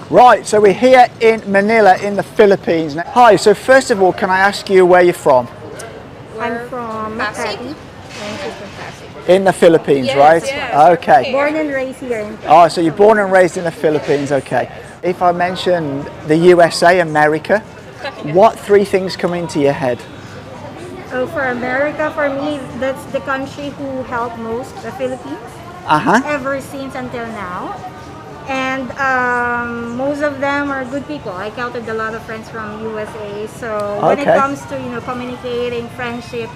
Right, so we're here in Manila in the Philippines. Now, hi, so first of all, can I ask you where you're from? I'm from Pasig. Makati. And she's from Pasig. In the Philippines, Yes, right? yes. Okay. Born and raised here in Oh, so you're born and raised in the Philippines, okay. If I mention the USA, America, what three things come into your head? Oh, for America, for me, that's the country who helped most the Philippines Uh-huh. ever since until now. And most of them are good people. I counted a lot of friends from USA. So when it Okay. comes to communicating, friendship,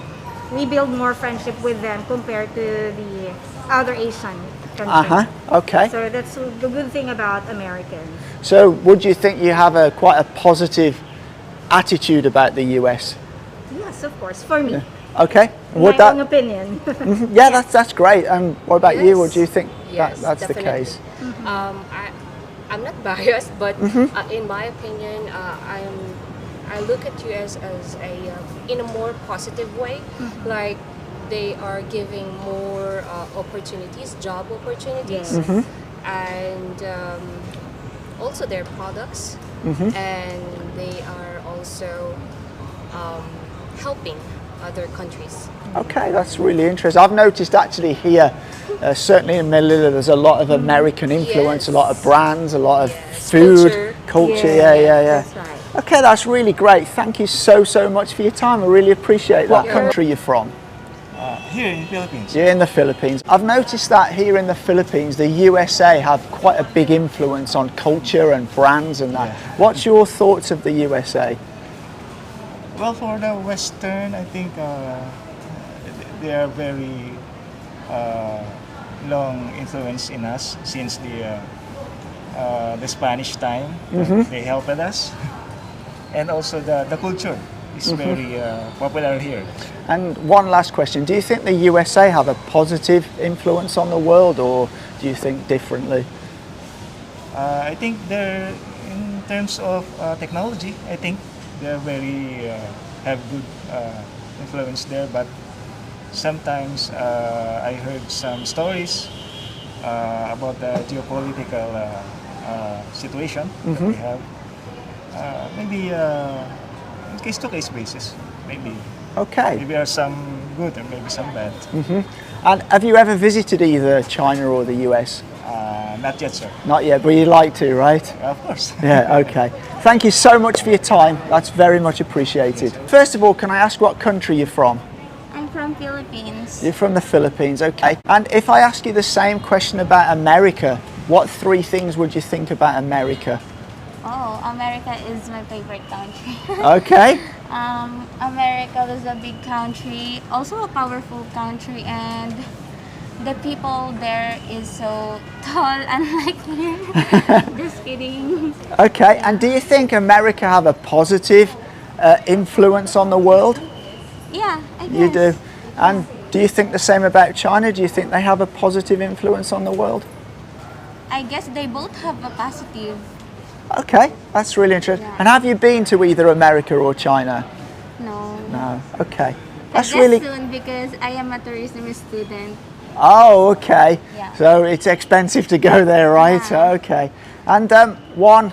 we build more friendship with them compared to the other Asian countries. Uh-huh, okay. So that's the good thing about Americans. So would you think you have quite a positive attitude about the US? Yes, of course, for me. Okay. My own opinion. Yeah, that's great. And what about you? Yes. Would you think Yes, that's the definitely. case? I'm not biased, but in my opinion, I look at US as in a more positive way. Like they are giving more opportunities, job opportunities, Yes. and also their products, and they are also helping other countries. Okay, that's really interesting. I've noticed actually here, certainly in Manila, there's a lot of American influence, a lot of brands, a lot of food, culture. Yeah. That's right. Okay, that's really great. Thank you so much for your time. I really appreciate that. What country you're from? Here in the Philippines. You're in the Philippines. I've noticed that here in the Philippines, the USA have quite a big influence on culture and brands and that. Yeah. What's your thoughts of the USA? Well, for the Western, I think they are very long influence in us since the Spanish time. They helped us, and also the culture is very popular here. And one last question. Do you think the USA have a positive influence on the world, or do you think differently? I think they're in terms of technology. I think they're very have good influence there, but sometimes I heard some stories about the geopolitical situation that we have. Maybe in case-to-case basis, maybe Okay. there are some good and maybe some bad. And have you ever visited either China or the US? Not yet, sir. Not yet, but you'd like to, right? Of course. Yeah, okay. Thank you so much for your time. That's very much appreciated. First of all, can I ask what country you're from? I'm from Philippines. You're from the Philippines, okay. And if I ask you the same question about America, what three things would you think about America? Oh, America is my favorite country. Okay. America is a big country, also a powerful country, and the people there is so tall, unlike here. Just kidding. Okay, and do you think America have a positive influence on the world? Yeah, I guess. You do. And do you think the same about China? Do you think they have a positive influence on the world? I guess they both have a positive. Okay, that's really interesting. Yeah. And have you been to either America or China? No. No. Okay. I That's guess really. soon because I am a tourism student. Oh, okay. Yeah. So it's expensive to go there, right? Yeah. Okay. And one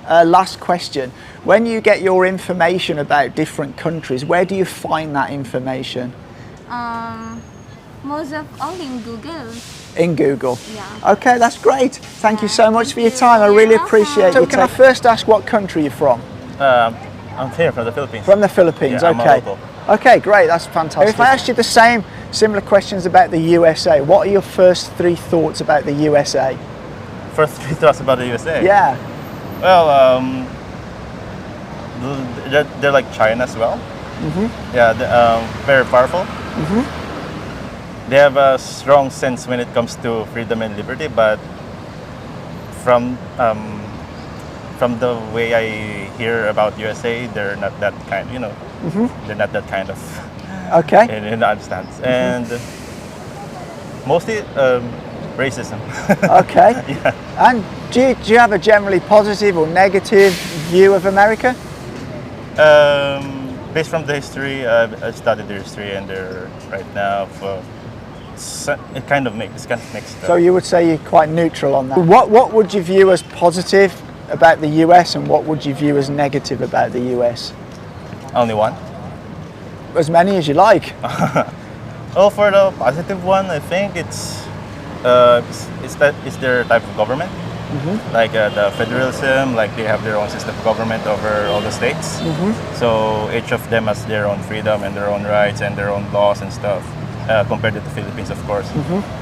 last question. When you get your information about different countries, where do you find that information? Most of all in Google. In Google. Yeah. Okay, that's great. Thank you so much Thank for your you. time. I really You're appreciate it. So can I first ask what country you're from? I'm here from the Philippines. From the Philippines, Yeah, I'm a okay. local. Okay, great, that's fantastic. If I asked you the same similar questions about the USA, what are your first three thoughts about the USA? First three thoughts about the USA. Yeah. Well, they're like China as well. Yeah, they're very powerful. They have a strong sense when it comes to freedom and liberty, but from the way I hear about USA, they're not that kind. They're not that kind of Okay. in that stance, and mostly racism. Okay. Yeah. And do you have a generally positive or negative view of America? Based from the history, I studied their history, and they're right now it kind of mixed. So you would say you're quite neutral on that. What would you view as positive about the US, and what would you view as negative about the US? Only one. As many as you like. Oh, for the positive one, I think it's their type of government. Like the federalism, like they have their own system of government over all the states. So each of them has their own freedom and their own rights and their own laws and stuff, compared to the Philippines, of course.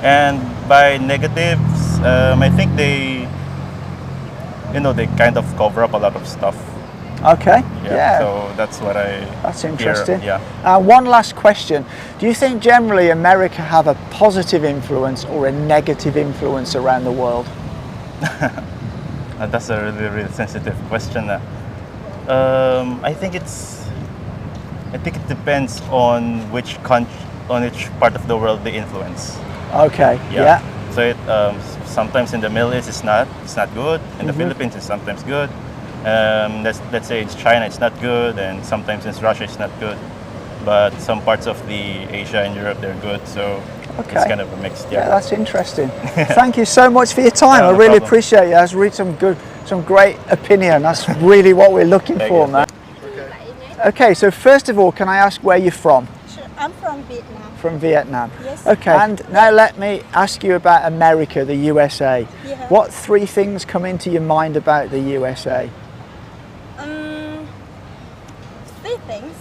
And by negatives, I think they kind of cover up a lot of stuff. Okay. Yeah. So that's what That's interesting. Hear. Yeah. One last question. Do you think generally America have a positive influence or a negative influence around the world? That's a really, really sensitive question. I think it depends on which part of the world they influence. Okay. Yeah. So it sometimes in the Middle East it's not good. In the Philippines it's sometimes good. Let's say it's China, it's not good, and sometimes in Russia it's not good. But some parts of the Asia and Europe they're good. So Okay. it's kind of a mixed. Yeah, that's interesting. Thank you so much for your time. No, I no really problem. appreciate it. That's really some great opinion. That's really what we're looking Thank for, you. man. Okay, so first of all, can I ask where you're from? Sure. I'm from Vietnam. From Vietnam. Yes. Okay. And now let me ask you about America, the USA. Yeah. What 3 things come into your mind about the USA? 3 things.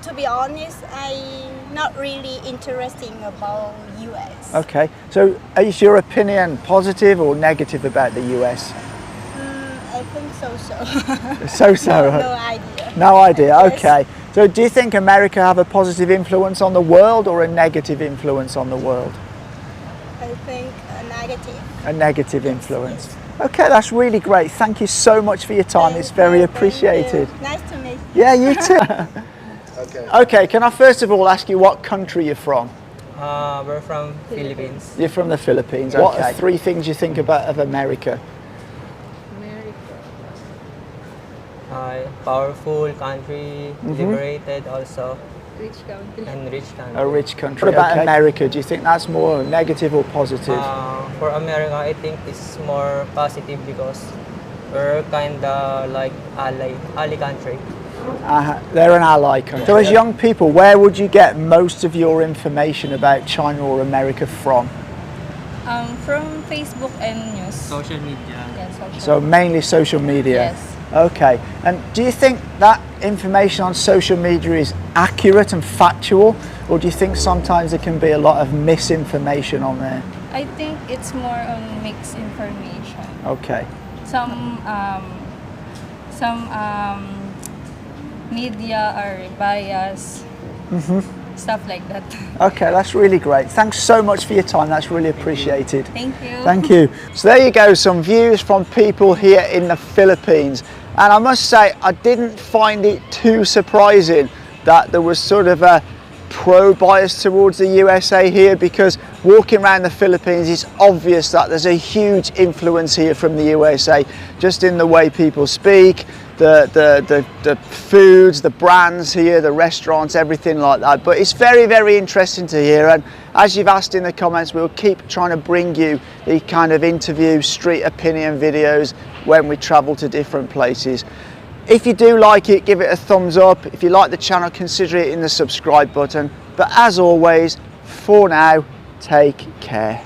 To be honest, I'm not really interested about US. Okay. So is your opinion positive or negative about the US? I think so. So-so. No idea. No idea. Yes. Okay. So do you think America have a positive influence on the world or a negative influence on the world? I think a negative. A negative influence. Okay, that's really great. Thank you so much for your time. It's very appreciated. Nice to meet you. Yeah, you too. Okay, can I first of all ask you what country you're from? We're from Philippines. You're from the Philippines. What are 3 things you think about of America? Powerful country, liberated also, Rich country. and rich country. A rich country. What about America? Do you think that's more negative or positive? For America, I think it's more positive because we're kinda like ally country. They're an ally country. So as young people, where would you get most of your information about China or America from? From Facebook and news. Social media. Yes, social. So mainly social media? Yes. Okay. And do you think that information on social media is accurate and factual, or do you think sometimes there can be a lot of misinformation on there? I think it's more on mixed information. Okay. Some media are biased. Stuff like that. Okay, that's really great. Thanks so much for your time. That's really appreciated. Thank you. Thank you. So there you go, some views from people here in the Philippines. And I must say, I didn't find it too surprising that there was sort of a pro-bias towards the USA here, because walking around the Philippines, it's obvious that there's a huge influence here from the USA, just in the way people speak, the foods, the brands here, the restaurants, everything like that. But it's very, very interesting to hear, and as you've asked in the comments, we'll keep trying to bring you the kind of interview, street opinion videos when we travel to different places. If you do like it, give it a thumbs up. If you like the channel, consider hitting the subscribe button. But as always, for now, take care.